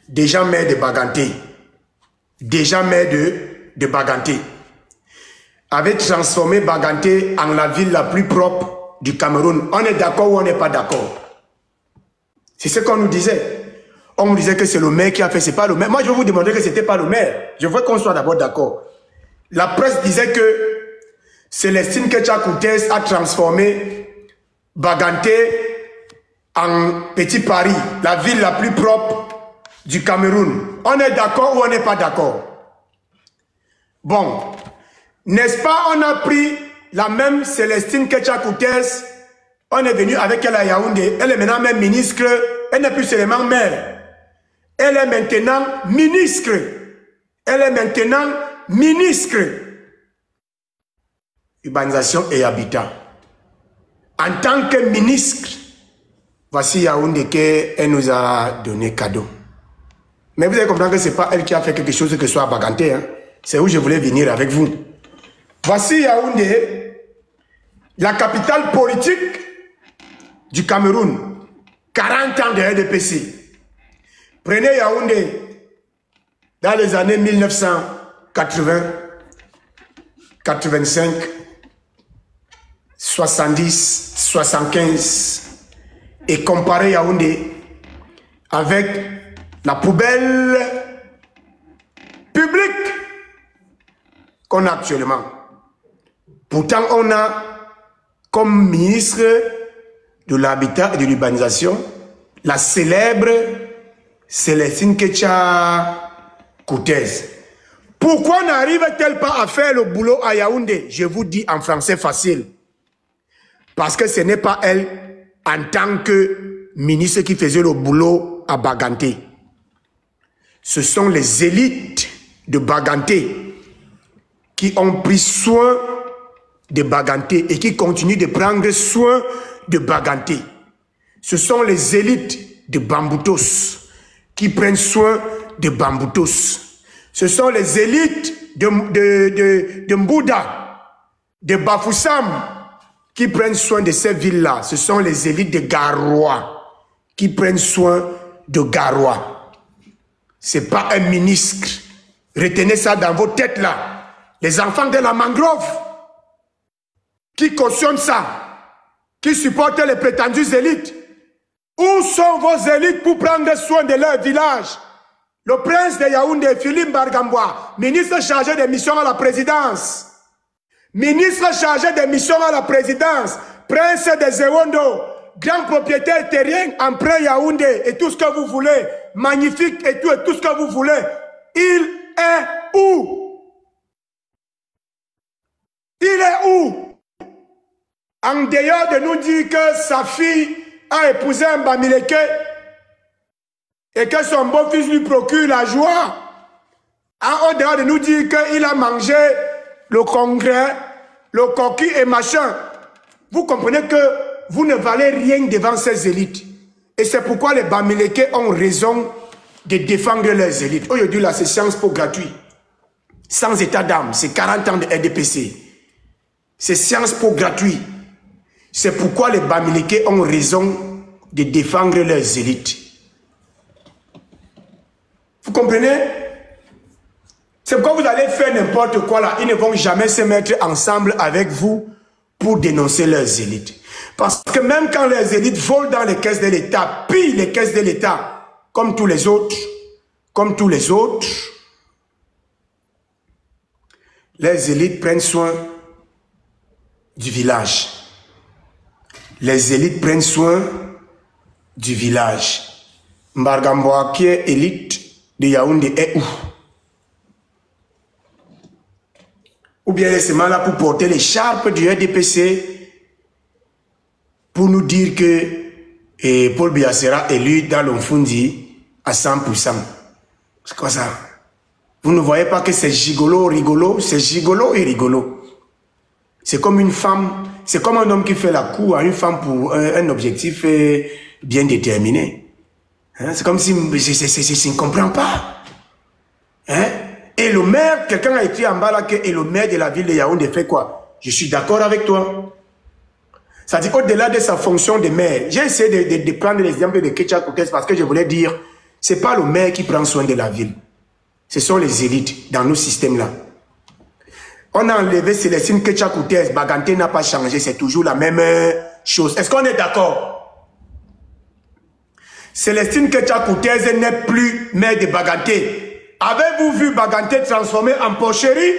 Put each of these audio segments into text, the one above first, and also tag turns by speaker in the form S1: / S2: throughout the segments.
S1: déjà maire de Baganté, avait transformé Baganté en la ville la plus propre du Cameroun. On est d'accord ou on n'est pas d'accord? C'est ce qu'on nous disait. On nous disait que c'est le maire qui a fait, c'est pas le maire. Moi, je vais vous demander que c'était pas le maire. Je veux qu'on soit d'abord d'accord. La presse disait que Célestine Ketcha Coutès a transformé Baganté en Petit Paris, la ville la plus propre du Cameroun. On est d'accord ou on n'est pas d'accord? Bon, n'est-ce pas, on a pris la même Célestine Ketcha Coutès, on est venu avec elle à Yaoundé, elle est maintenant même ministre, elle n'est plus seulement maire. Elle est maintenant ministre. Elle est maintenant ministre. Urbanisation et habitat. En tant que ministre, voici Yaoundé qu'elle nous a donné cadeau. Mais vous allez comprendre que ce n'est pas elle qui a fait quelque chose que ce soit à Baganté. Hein. C'est où je voulais venir avec vous. Voici Yaoundé, la capitale politique du Cameroun. 40 ans de RDPC. Prenez Yaoundé dans les années 1980, 85, 70, 75 et comparez Yaoundé avec la poubelle publique qu'on a actuellement. Pourtant, on a comme ministre de l'Habitat et de l'Urbanisation la célèbre Célestine Ketcha Coutès. Pourquoi n'arrive-t-elle pas à faire le boulot à Yaoundé? Je vous dis en français facile. Parce que ce n'est pas elle, en tant que ministre, qui faisait le boulot à Baganté. Ce sont les élites de Baganté qui ont pris soin de Baganté et qui continuent de prendre soin de Baganté. Ce sont les élites de Bamboutos qui prennent soin de Bamboutos. Ce sont les élites de Mbouda, de Bafoussam, qui prennent soin de ces villes-là. Ce sont les élites de Garoua qui prennent soin de Garoua. Ce n'est pas un ministre. Retenez ça dans vos têtes là. Les enfants de la mangrove qui cautionnent ça, qui supportent les prétendues élites. Où sont vos élites pour prendre soin de leur village? Le prince de Yaoundé, Philippe Bargambois, ministre chargé des missions à la présidence. Ministre chargé des missions à la présidence. Prince de Zewondo, grand propriétaire terrien, emprunt Yaoundé et tout ce que vous voulez. Magnifique et tout ce que vous voulez. Il est où? Il est où? En dehors de nous dire que sa fille a épousé un Bamileke et que son beau-fils lui procure la joie, en dehors de nous dire qu'il a mangé le congrès, le coquille et machin, vous comprenez que vous ne valez rien devant ces élites. Et c'est pourquoi les Bamileke ont raison de défendre leurs élites. Aujourd'hui, là, c'est Sciences Po gratuit. Sans état d'âme, c'est 40 ans de RDPC. C'est Sciences Po gratuit. C'est pourquoi les Bamileke ont raison de défendre leurs élites. Vous comprenez? C'est pourquoi vous allez faire n'importe quoi là. Ils ne vont jamais se mettre ensemble avec vous pour dénoncer leurs élites. Parce que même quand les élites volent dans les caisses de l'État, pillent les caisses de l'État, comme tous les autres, les élites prennent soin du village. Les élites prennent soin du village. Mbargamboa, qui est élite de Yaoundé, est où? Ou bien elle est seulement là pour porter l'écharpe du RDPC pour nous dire que Paul Biya sera élu dans l'Omfundi à 100%. C'est quoi ça? Vous ne voyez pas que c'est gigolo, rigolo? C'est gigolo et rigolo. C'est comme une femme, c'est comme un homme qui fait la cour à une femme pour un objectif bien déterminé. Hein? C'est comme si je ne comprends pas. Hein? Et le maire, quelqu'un a écrit en bas là que le maire de la ville de Yaoundé fait quoi? Je suis d'accord avec toi. Ça dit au-delà de sa fonction de maire, j'ai essayé de prendre l'exemple de Ketcha Coutès parce que je voulais dire, Ce n'est pas le maire qui prend soin de la ville. Ce sont les élites dans nos systèmes-là. On a enlevé Célestine Ketcha-Koutez, Baganté n'a pas changé, c'est toujours la même chose. Est-ce qu'on est d'accord? Célestine Ketcha-Koutez n'est plus maire de Baganté. Avez-vous vu Baganté transformé en porcherie?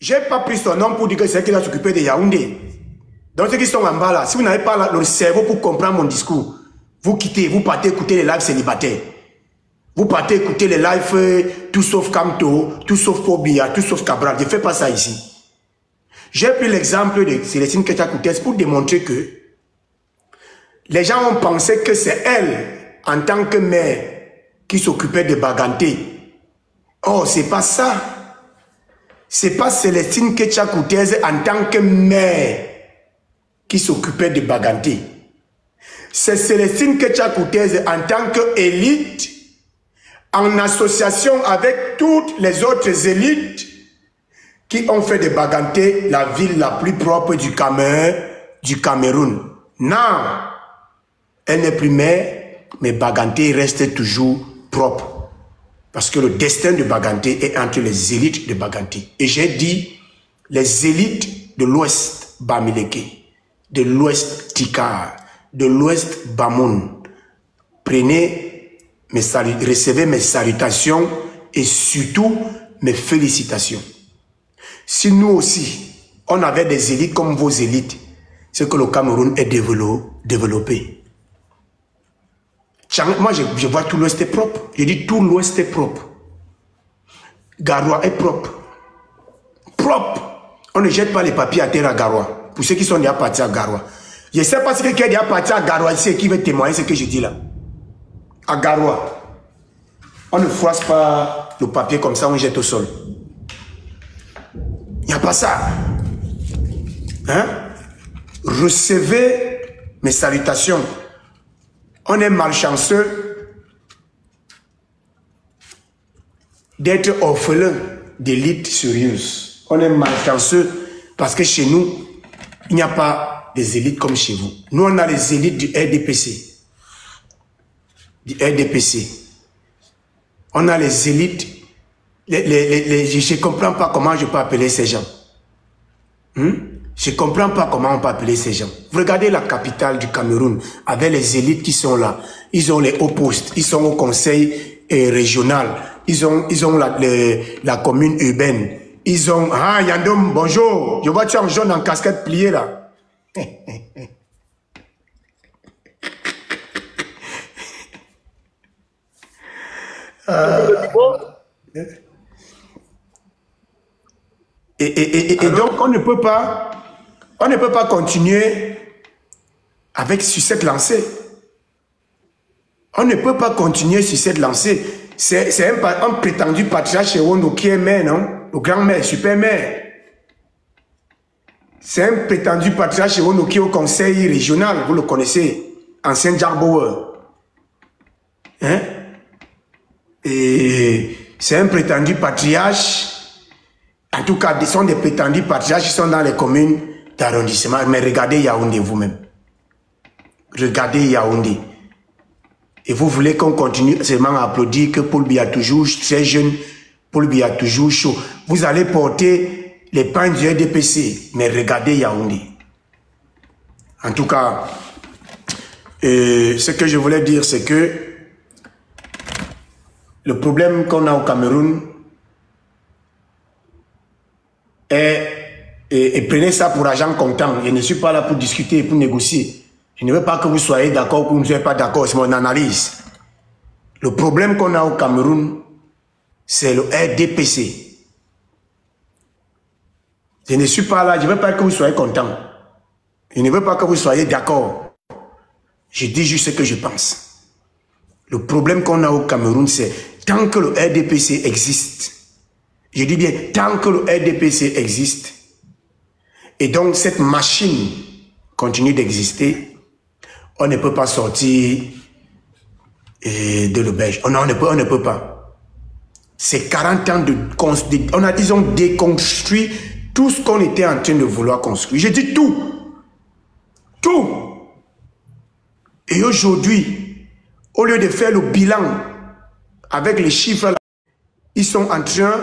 S1: Je n'ai pas pris son nom pour dire que c'est qui va s'occuper de Yaoundé. Donc ceux qui sont en bas là, si vous n'avez pas le cerveau pour comprendre mon discours, vous quittez, vous partez écouter les lives célibataires. Vous partez écouter les lives tout sauf Kamto, tout sauf Pobia, tout sauf Cabral. Je ne fais pas ça ici. J'ai pris l'exemple de Célestine Ketcha-Koutez pour démontrer que les gens ont pensé que c'est elle, en tant que mère, qui s'occupait de Baganté. Oh, c'est pas ça. C'est pas Célestine Ketcha-Koutez en tant que mère qui s'occupait de Baganté. C'est Célestine Ketcha-Koutez en tant qu'élite, en association avec toutes les autres élites qui ont fait de Baganté la ville la plus propre du Cameroun. Non, elle n'est plus mère, mais Baganté reste toujours propre. Parce que le destin de Baganté est entre les élites de Baganté. Et j'ai dit, les élites de l'Ouest Bamileke, de l'Ouest Tikar, de l'Ouest Bamoun, recevez mes salutations et surtout mes félicitations. Si nous aussi, on avait des élites comme vos élites, c'est que le Cameroun est développé. Moi, je vois tout l'Ouest est propre. Je dis tout l'Ouest est propre. Garoua est propre. Propre. On ne jette pas les papiers à terre à Garoua. Pour ceux qui sont déjà partis à Garoua. Je ne sais pas si quelqu'un est déjà parti à Garoua ici et qui veut témoigner ce que je dis là. À Garoua. On ne froisse pas le papier comme ça, on jette au sol. Il n'y a pas ça. Hein? Recevez mes salutations. On est malchanceux d'être orphelin d'élites sérieuses. On est malchanceux parce que chez nous, il n'y a pas des élites comme chez vous. Nous, on a les élites du RDPC. Du RDPC. On a les élites. Je ne comprends pas comment je peux appeler ces gens. Je ne comprends pas comment on peut appeler ces gens. Vous regardez la capitale du Cameroun, avec les élites qui sont là. Ils ont les hauts postes, ils sont au conseil régional, ils ont la commune urbaine. Ils ont... Ah, Yandom, bonjour. Je vois tu es en jaune en casquette pliée là. Et donc, on ne peut pas continuer sur cette lancée. On ne peut pas continuer sur cette lancée. C'est un prétendu patriarche chez Wondo qui est maire, non? Le grand-maire, super-maire. C'est un prétendu patriarche chez Wondo qui est au conseil régional, vous le connaissez, ancien Jarbower. Hein? Et c'est un prétendu patriarche. En tout cas, ils sont des prétendus patriarches qui sont dans les communes d'arrondissement. Mais regardez Yaoundé vous-même. Regardez Yaoundé. Et vous voulez qu'on continue seulement à applaudir que Paul Biya toujours très jeune, Paul Biya toujours chaud. Vous allez porter les pains du RDPC. Mais regardez Yaoundé. En tout cas, ce que je voulais dire, c'est que le problème qu'on a au Cameroun, et prenez ça pour argent comptant. Je ne suis pas là pour discuter, pour négocier. Je ne veux pas que vous soyez d'accord ou que vous ne soyez pas d'accord, c'est mon analyse. Le problème qu'on a au Cameroun, c'est le RDPC. Je ne suis pas là, je ne veux pas que vous soyez content. Je ne veux pas que vous soyez d'accord. Je dis juste ce que je pense. Le problème qu'on a au Cameroun, c'est tant que le RDPC existe, je dis bien tant que le RDPC existe, et donc cette machine continue d'exister, on ne peut pas sortir de l'auberge. On ne peut pas. C'est 40 ans de construire. On a, disons, déconstruit tout ce qu'on était en train de vouloir construire. Je dis tout. Tout. Et aujourd'hui, au lieu de faire le bilan avec les chiffres, ils sont en train